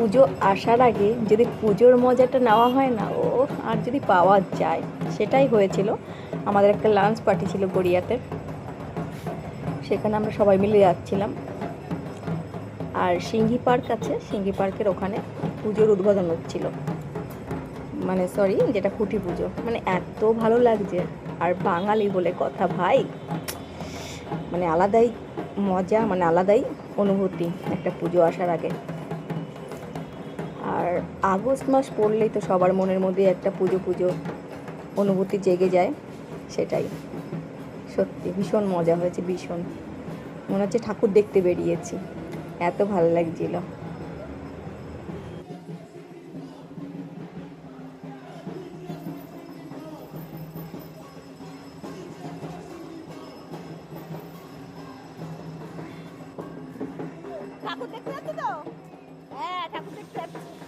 পুজো আসার আগে যদি পুজোর মজাটা নেওয়া হয় না, ও আর যদি পাওয়া যায়। সেটাই হয়েছিল। আমাদের একটা লাঞ্চ পার্টি ছিল গড়িয়াতে, সেখানে আমরা সবাই মিলে যাচ্ছিলাম। আর সিঙ্গি পার্ক আছে, সিঙ্গি পার্কের ওখানে পুজোর উদ্বোধন হচ্ছিল, মানে সরি, যেটা খুঁটি পুজো। মানে এত ভালো লাগছে, আর বাঙালি বলে কথা ভাই, মানে আলাদাই মজা, মানে আলাদাই অনুভূতি একটা পুজো আসার আগে। আর আগস্ট মাস পড়লেই তো সবার মনের মধ্যে একটা পুজো পুজো অনুভূতি জেগে যায়। সেটাই সত্যি ভীষণ মজা হয়েছে, ভীষণ মনে হচ্ছে ঠাকুর দেখতে বেরিয়েছি, এত ভালো লাগছিল। ঠাকুর দেখতে যাচ্ছি তো। হ্যাঁ, ঠাকুর দেখতে যাচ্ছি।